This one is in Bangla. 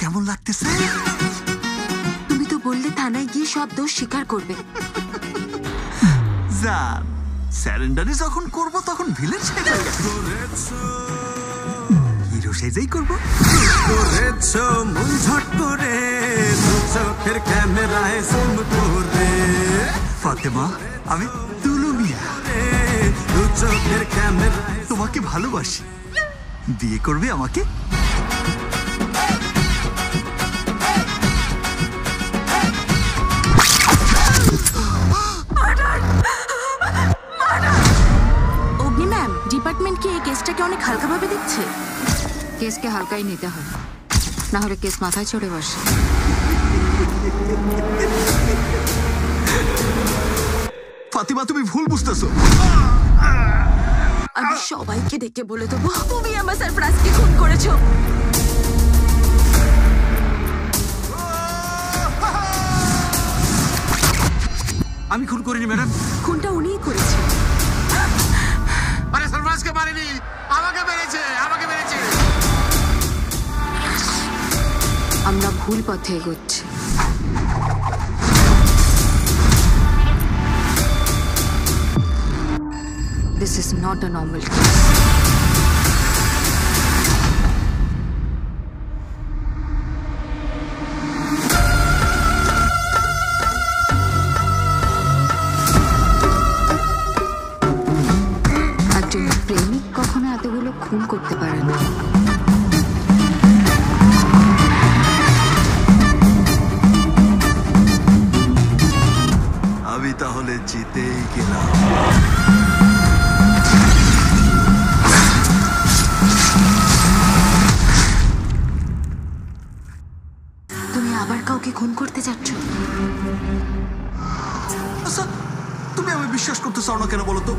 কেমন লাগতেছে? তুমি তো বললে থানায় গিয়ে সব দোষ স্বীকার করবে। জান, স্যারেন্ডারি যখন করব তখন ভিলেন সেজে হিরো সেজেই করব। করেছো মন ঝট করে, দু চোখের ক্যামেরায় জুম করে। ফাতেমা, আমি তুলু মিয়া, দু চোখের ক্যামেরায় তোমাকে ভালোবাসি। বিয়ে করবে আমাকে? অগ্নি ম্যাম, ডিপার্টমেন্ট কি এই কেসটাকে অনেক হালকাভাবে দেখছে? কেসকে হালকাই নিতে হয়, না হলে কেস মাথায় চড়ে বসে। ফাতিমা, তুমি ভুল বুঝতেছো। আমি সবাইকে ডেকে বলে দেবো তুমি আমার সারপ্রাইজকে খুন করেছো। আমি খুন করিনি ম্যাডাম। খুনটা উনিই করেছে। আরে সারফরাজকে মারিনি, আমাকে মেরেছে, আমাকে মেরেছে। আমরা ভুল পথে এগোচ্ছি। This is not a normal case. একজন প্রেমিক কখনো এতগুলো খুন করতে পারে না। আমি তাহলে জিতেই গেলাম। তুমি আবার কাউকে খুন করতে যাচ্ছ? আচ্ছা, তুমি আমি বিশ্বাস করতে চাও না কেন বলো তো?